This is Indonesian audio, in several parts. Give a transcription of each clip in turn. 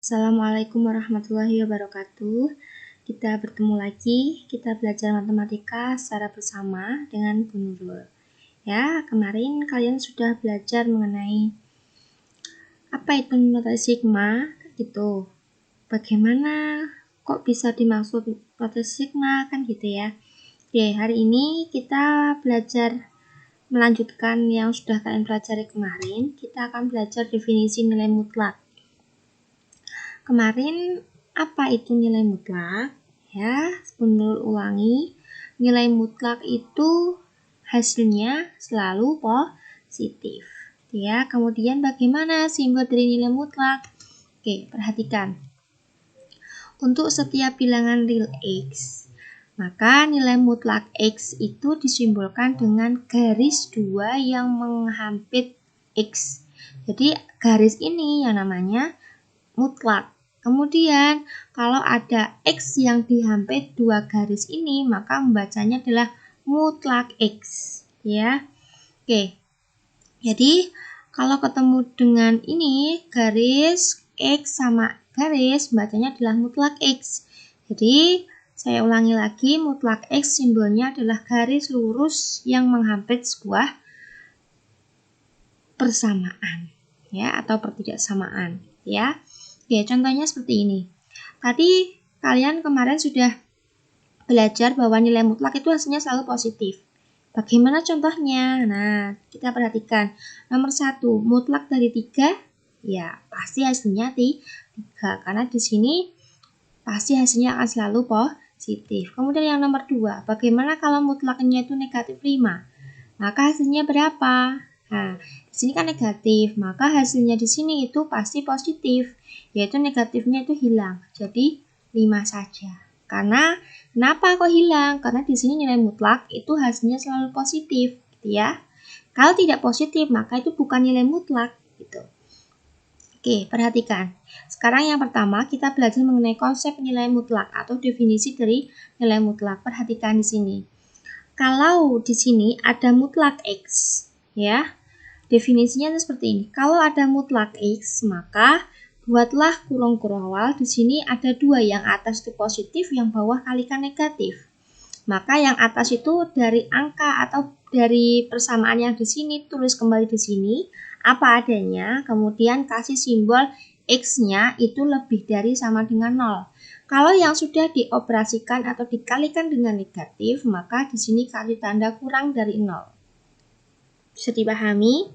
Assalamualaikum warahmatullahi wabarakatuh. Kita bertemu lagi, kita belajar matematika secara bersama dengan Bu Nurul. Ya, kemarin kalian sudah belajar mengenai apa itu nilai sigma, gitu. Bagaimana kok bisa dimaksud nilai sigma, kan gitu ya. Oke, hari ini kita belajar melanjutkan yang sudah kalian pelajari kemarin. Kita akan belajar definisi nilai mutlak. Kemarin apa itu nilai mutlak? Ya, menurut ulangi, nilai mutlak itu hasilnya selalu positif. Ya, kemudian bagaimana simbol dari nilai mutlak? Oke, perhatikan. Untuk setiap bilangan real X, maka nilai mutlak X itu disimbolkan dengan garis 2 yang menghampit X. Jadi garis ini yang namanya mutlak. Kemudian kalau ada X yang dihampit 2 garis ini, maka membacanya adalah mutlak X, ya. Oke. Jadi kalau ketemu dengan ini garis X sama garis, bacanya adalah mutlak X. Jadi saya ulangi lagi, mutlak X simbolnya adalah garis lurus yang menghampit sebuah persamaan, ya, atau pertidaksamaan, ya. Oke, contohnya seperti ini. Tadi kalian kemarin sudah belajar bahwa nilai mutlak itu hasilnya selalu positif. Bagaimana contohnya? Nah, kita perhatikan. Nomor 1, mutlak dari 3, ya pasti hasilnya 3. Karena di sini pasti hasilnya akan selalu positif. Kemudian yang nomor 2, bagaimana kalau mutlaknya itu negatif 5? Maka hasilnya berapa? Nah, di sini kan negatif, maka hasilnya di sini itu pasti positif, yaitu negatifnya itu hilang. Jadi 5 saja. Karena kenapa kok hilang? Karena di sini nilai mutlak itu hasilnya selalu positif, gitu ya. Kalau tidak positif, maka itu bukan nilai mutlak, gitu. Oke, perhatikan. Sekarang yang pertama kita belajar mengenai konsep nilai mutlak atau definisi dari nilai mutlak. Perhatikan di sini. Kalau di sini ada mutlak X, ya, definisinya seperti ini. Kalau ada mutlak X, maka buatlah kurung awal. Di sini ada 2, yang atas itu positif, yang bawah kalikan negatif. Maka yang atas itu dari angka atau dari persamaan yang di sini, tulis kembali di sini apa adanya, kemudian kasih simbol X-nya itu lebih dari sama dengan 0. Kalau yang sudah dioperasikan atau dikalikan dengan negatif, maka di sini kasih tanda kurang dari 0. Bisa dipahami?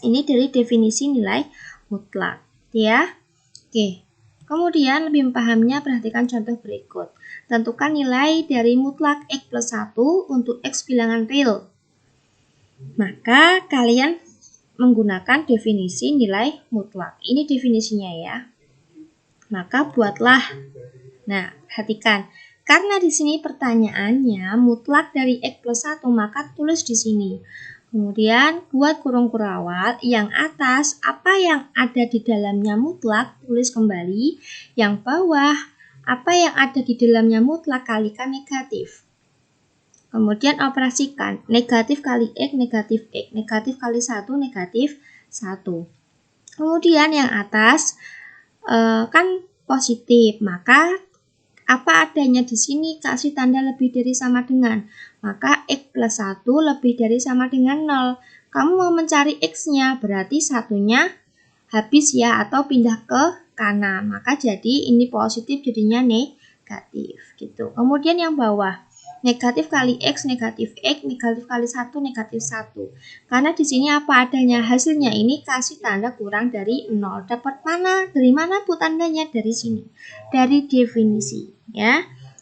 Ini dari definisi nilai mutlak, ya. Oke. Kemudian lebih memahaminya, perhatikan contoh berikut. Tentukan nilai dari mutlak X plus 1 untuk X bilangan real. Maka kalian menggunakan definisi nilai mutlak. Ini definisinya ya. Maka buatlah. Nah, perhatikan. Karena di sini pertanyaannya mutlak dari X plus 1, maka tulis di sini. Kemudian buat kurung awal, yang atas apa yang ada di dalamnya mutlak, tulis kembali. Yang bawah apa yang ada di dalamnya mutlak kalikan negatif. Kemudian operasikan negatif kali X, negatif X, negatif kali 1, negatif 1. Kemudian yang atas kan positif, maka apa adanya di sini kasih tanda lebih dari sama dengan, maka X plus 1 lebih dari sama dengan 0. Kamu mau mencari X-nya, berarti satunya habis ya, atau pindah ke kanan. Maka jadi ini positif, jadinya negatif gitu. Kemudian yang bawah, negatif kali X, negatif X, negatif kali 1, negatif 1. Karena di sini apa adanya, hasilnya ini kasih tanda kurang dari 0. Dapat mana? Dari mana bu tandanya? Dari sini. Dari definisi, ya.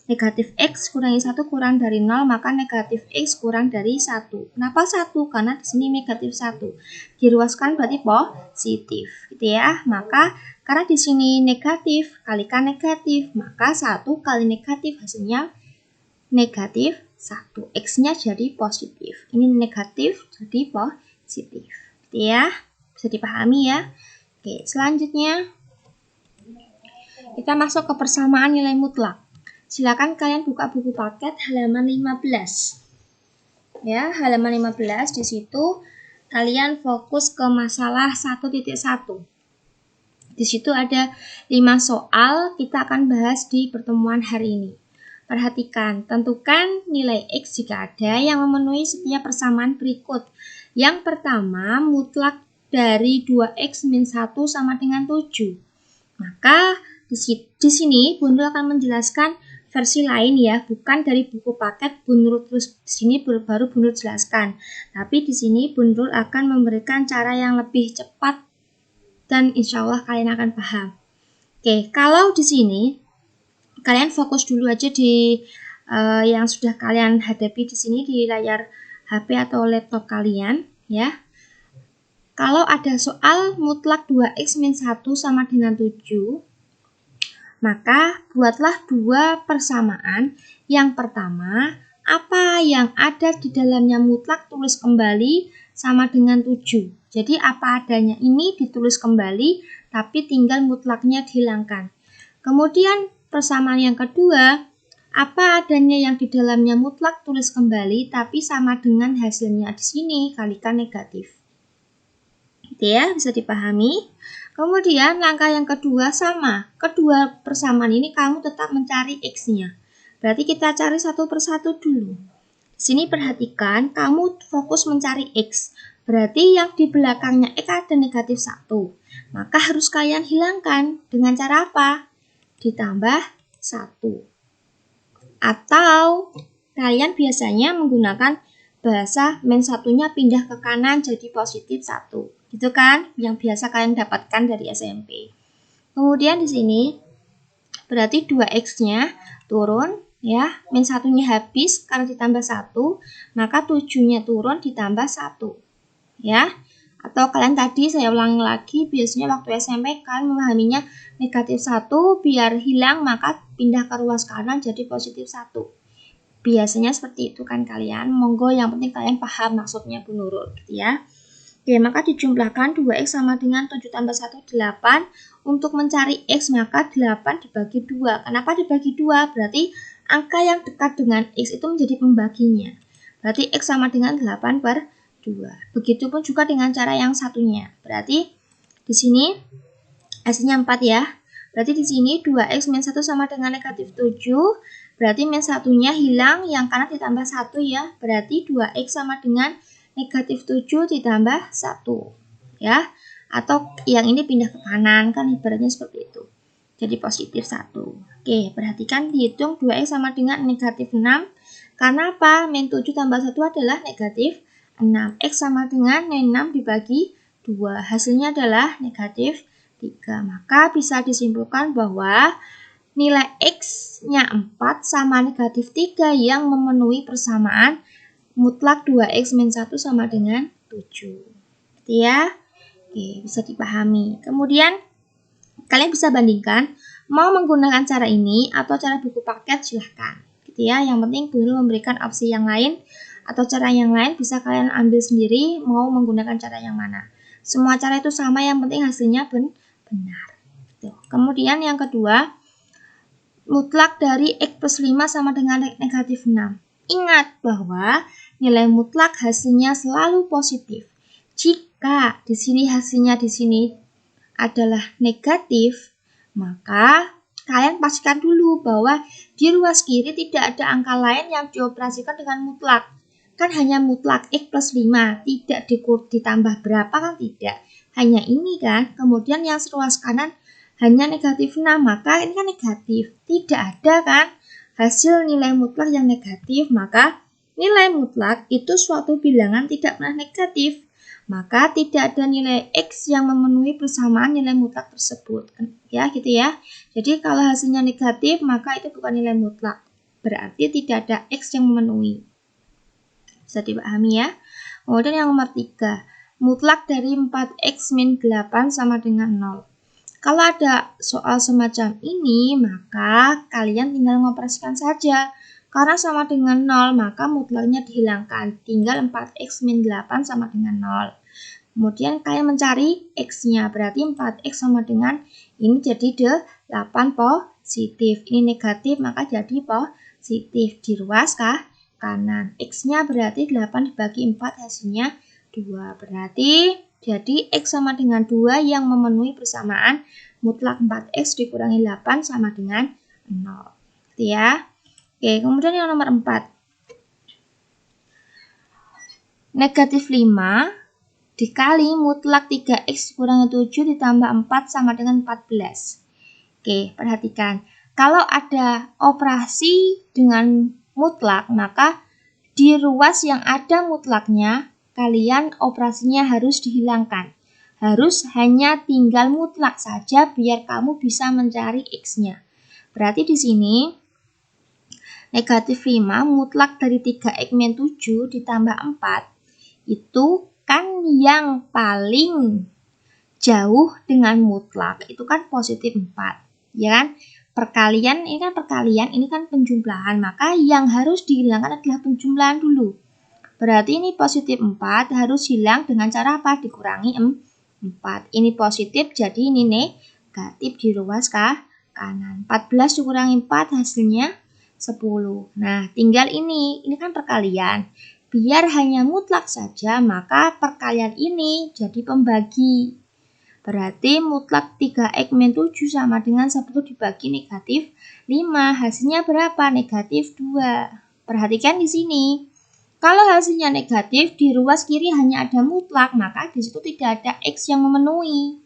Negatif X kurangi 1 kurang dari 0, maka negatif X kurang dari 1. Kenapa 1? Karena di sini negatif 1. Diruaskan berarti positif, gitu ya. Maka karena di sini negatif kalikan negatif, maka 1 kali negatif hasilnya negatif 1. X-nya jadi positif. Ini negatif jadi positif, gitu ya. Bisa dipahami ya. Oke, selanjutnya kita masuk ke persamaan nilai mutlak. Silakan kalian buka buku paket halaman 15. Ya, halaman 15 di situ kalian fokus ke masalah 1.1. Di situ ada 5 soal, kita akan bahas di pertemuan hari ini. Perhatikan, tentukan nilai X jika ada yang memenuhi setiap persamaan berikut. Yang pertama, mutlak dari 2X min 1 sama dengan 7. Maka di sini Bun Nurul akan menjelaskan versi lain ya, bukan dari buku paket Bun Nurul terus di sini baru Bun Nurul jelaskan. Tapi di sini Bun Nurul akan memberikan cara yang lebih cepat dan insya Allah kalian akan paham. Oke, kalau di sini kalian fokus dulu aja di yang sudah kalian hadapi di sini di layar HP atau laptop kalian ya. Kalau ada soal mutlak 2X min 1 sama dengan 7, maka buatlah 2 persamaan. Yang pertama, apa yang ada di dalamnya mutlak tulis kembali sama dengan 7. Jadi apa adanya ini ditulis kembali, tapi tinggal mutlaknya dihilangkan. Kemudian persamaan yang kedua, apa adanya yang di dalamnya mutlak tulis kembali, tapi sama dengan hasilnya di sini, kalikan negatif. Gitu ya, bisa dipahami. Kemudian langkah yang kedua sama, kedua persamaan ini kamu tetap mencari X-nya. Berarti kita cari satu persatu dulu. Di sini perhatikan, kamu fokus mencari X. Berarti yang di belakangnya X ada negatif 1. Maka harus kalian hilangkan. Dengan cara apa? Ditambah 1. Atau kalian biasanya menggunakan bahasa min 1-nya pindah ke kanan jadi positif 1. Gitu kan? Yang biasa kalian dapatkan dari SMP. Kemudian di sini berarti 2X-nya turun ya, min 1-nya habis karena ditambah 1, maka 7-nya turun ditambah 1. Ya, atau kalian tadi saya ulangi lagi, biasanya waktu SMP kalian memahaminya negatif 1 biar hilang maka pindah ke ruas kanan jadi positif 1. Biasanya seperti itu kan kalian, monggo yang penting kalian paham maksudnya Bun Nurul gitu ya. Oke, maka dijumlahkan 2X sama dengan 7 tambah 1, 8. Untuk mencari X maka 8 dibagi 2. Kenapa dibagi 2? Berarti angka yang dekat dengan X itu menjadi pembaginya. Berarti X sama dengan 8 per 2. Begitupun juga dengan cara yang satunya. Berarti di sini hasilnya 4 ya. Berarti di sini 2X min 1 sama dengan negatif 7. Berarti min 1-nya hilang, yang kanan ditambah 1 ya. Berarti 2X sama dengan negatif 7 ditambah 1. Ya. Atau yang ini pindah ke kanan, kan ibaratnya seperti itu. Jadi positif 1. Oke, perhatikan dihitung 2X sama dengan negatif 6. Karena apa? Min 7 tambah 1 adalah negatif 6. X sama dengan 6 dibagi 2. Hasilnya adalah negatif 3. Maka bisa disimpulkan bahwa nilai X-nya 4 sama negatif 3 yang memenuhi persamaan mutlak 2X min 1 sama dengan 7. Gitu ya. Oke, bisa dipahami. Kemudian kalian bisa bandingkan mau menggunakan cara ini atau cara buku paket, silahkan. Gitu ya. Yang penting Bun Nurul memberikan opsi yang lain atau cara yang lain bisa kalian ambil sendiri mau menggunakan cara yang mana. Semua cara itu sama, yang penting hasilnya benar. Gitu. Kemudian yang kedua, mutlak dari X plus 5 sama dengan negatif 6. Ingat bahwa nilai mutlak hasilnya selalu positif. Jika di sini hasilnya di sini adalah negatif, maka kalian pastikan dulu bahwa di ruas kiri tidak ada angka lain yang dioperasikan dengan mutlak. Kan hanya mutlak X plus 5, tidak ditambah berapa kan tidak. Hanya ini kan, kemudian yang ruas kanan hanya negatif 6, maka ini kan negatif. Tidak ada kan hasil nilai mutlak yang negatif, maka nilai mutlak itu suatu bilangan tidak pernah negatif. Maka tidak ada nilai X yang memenuhi persamaan nilai mutlak tersebut. Ya, gitu ya. Jadi kalau hasilnya negatif, maka itu bukan nilai mutlak. Berarti tidak ada X yang memenuhi. Bisa dipahami ya. Kemudian yang nomor 3, mutlak dari 4X min 8 sama dengan 0. Kalau ada soal semacam ini, maka kalian tinggal mengoperasikan saja. Karena sama dengan 0, maka mutlaknya dihilangkan. Tinggal 4X min 8 sama dengan 0. Kemudian kalian mencari X-nya. Berarti 4X sama dengan, ini jadi 8 positif. Ini negatif, maka jadi positif. Di ruas kanan. X-nya berarti 8 dibagi 4, hasilnya 2. Berarti jadi X sama dengan 2 yang memenuhi persamaan mutlak 4x dikurangi 8 sama dengan 0. Gitu ya. Oke, kemudian yang nomor 4. Negatif 5 dikali mutlak 3x dikurangi 7 ditambah 4 sama dengan 14. Oke, perhatikan. Kalau ada operasi dengan mutlak, maka di ruas yang ada mutlaknya, kalian operasinya harus dihilangkan. Harus hanya tinggal mutlak saja biar kamu bisa mencari x-nya. Berarti di sini negatif 5 mutlak dari 3x min 7 ditambah 4 itu kan yang paling jauh dengan mutlak. Itu kan positif 4. Ya kan? Perkalian, ini kan perkalian, ini kan penjumlahan. Maka yang harus dihilangkan adalah penjumlahan dulu. Berarti ini positif 4 harus hilang dengan cara apa? Dikurangi 4. Ini positif, jadi ini negatif di ruas kanan. 14 dikurangi 4 hasilnya 10. Nah, tinggal ini kan perkalian. Biar hanya mutlak saja, maka perkalian ini jadi pembagi. Berarti mutlak 3x min 7 sama dengan 10 dibagi negatif 5. Hasilnya berapa? Negatif 2. Perhatikan di sini. Kalau hasilnya negatif, di ruas kiri hanya ada mutlak, maka di situ tidak ada x yang memenuhi.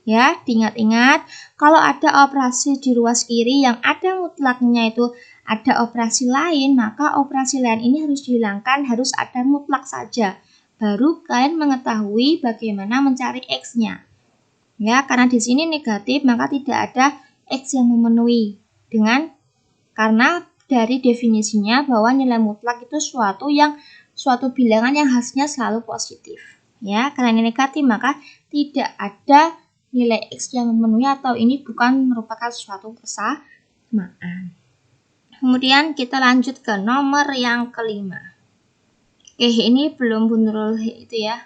Ya, diingat-ingat, kalau ada operasi di ruas kiri yang ada mutlaknya itu ada operasi lain, maka operasi lain ini harus dihilangkan, harus ada mutlak saja. Baru kalian mengetahui bagaimana mencari x-nya. Ya, karena di sini negatif, maka tidak ada x yang memenuhi. Karena dari definisinya bahwa nilai mutlak itu suatu bilangan yang hasilnya selalu positif. Ya, karena ini negatif, maka tidak ada nilai x yang memenuhi atau ini bukan merupakan suatu persamaan. Kemudian kita lanjut ke nomor yang kelima. Oke, ini belum bunurul itu ya.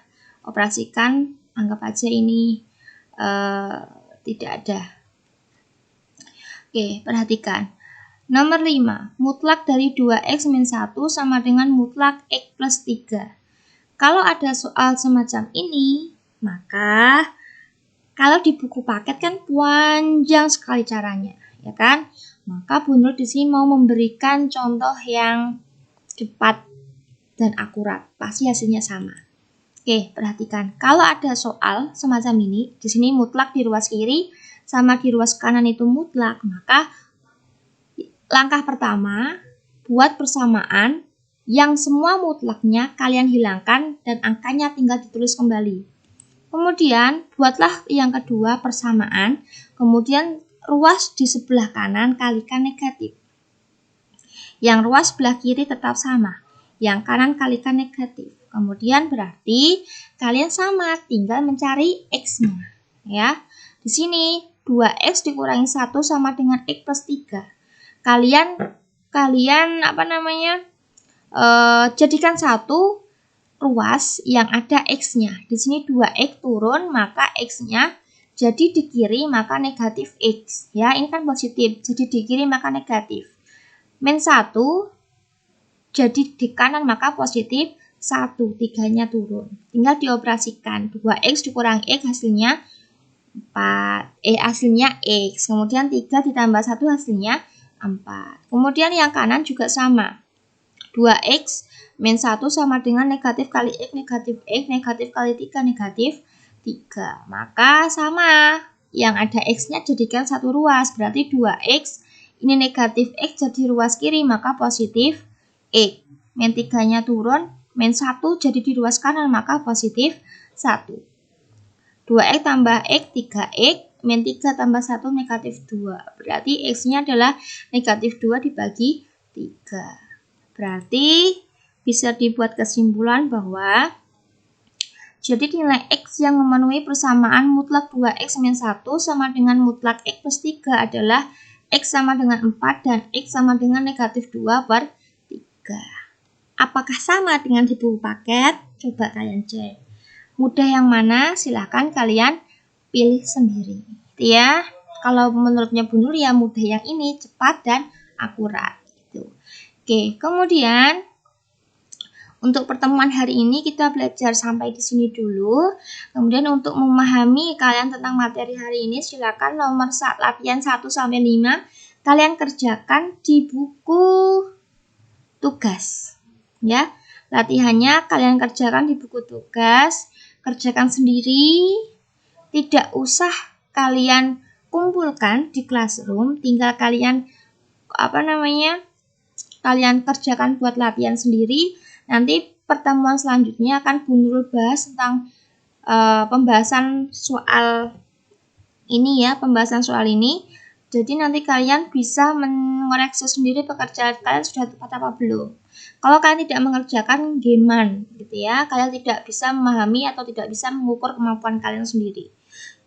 Operasikan, anggap aja ini tidak ada. Oke, perhatikan. Nomor 5, mutlak dari 2x min 1 sama dengan mutlak x plus 3. Kalau ada soal semacam ini, maka kalau di buku paket kan panjang sekali caranya, ya kan? Maka Bu Nur di sini mau memberikan contoh yang cepat dan akurat, pasti hasilnya sama. Oke, perhatikan. Kalau ada soal semacam ini, di sini mutlak di ruas kiri sama di ruas kanan itu mutlak, maka langkah pertama, buat persamaan yang semua mutlaknya kalian hilangkan dan angkanya tinggal ditulis kembali. Kemudian, buatlah yang kedua persamaan, kemudian ruas di sebelah kanan kalikan negatif. Yang ruas sebelah kiri tetap sama, yang kanan kalikan negatif. Kemudian berarti kalian sama, tinggal mencari x-nya. Ya, di sini 2x dikurangi 1 sama dengan x plus 3. Kalian jadikan satu ruas yang ada x-nya. Di sini 2x turun, maka x-nya jadi di kiri maka negatif x. Ya, ini kan positif, jadi di kiri maka negatif. Min 1 jadi di kanan maka positif 1, 3-nya turun. Tinggal dioperasikan. 2x dikurangi x hasilnya 4. Hasilnya x. Kemudian 3 ditambah 1 hasilnya 4. Kemudian yang kanan juga sama. 2x min 1 sama dengan negatif kali x, negatif kali 3, negatif 3. Maka sama. Yang ada x-nya jadikan satu ruas. Berarti 2x, ini negatif x jadi ruas kiri, maka positif x. Min 3-nya turun. Min 1 jadi di ruas kanan, maka positif 1. 2x tambah x, 3x. Min 3 tambah 1, negatif 2. Berarti x-nya adalah negatif 2 dibagi 3. Berarti bisa dibuat kesimpulan bahwa jadi nilai x yang memenuhi persamaan mutlak 2x min 1 sama dengan mutlak x plus 3 adalah x sama dengan 4 dan x sama dengan negatif 2 per 3. Apakah sama dengan di buku paket? Coba kalian cek. Mudah yang mana? Silahkan kalian pilih sendiri. Ya, kalau menurutnya Bu Nur ya mudah yang ini, cepat dan akurat. Gitu. Oke, kemudian Untuk pertemuan hari ini kita belajar sampai di sini dulu. Kemudian untuk memahami kalian tentang materi hari ini, silakan nomor latihan 1 sampai 5 kalian kerjakan di buku tugas. Ya. Latihannya kalian kerjakan di buku tugas, kerjakan sendiri. Tidak usah kalian kumpulkan di classroom, tinggal kalian kalian kerjakan buat latihan sendiri. Nanti pertemuan selanjutnya akan Bu Nurul bahas tentang pembahasan soal ini. Jadi nanti kalian bisa mengoreksi sendiri pekerjaan kalian sudah tepat apa belum. Kalau kalian tidak mengerjakan gimana gitu ya, kalian tidak bisa memahami atau tidak bisa mengukur kemampuan kalian sendiri.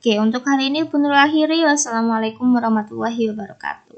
Oke, untuk hari ini Bu Nurul akhiri. Wassalamualaikum warahmatullahi wabarakatuh.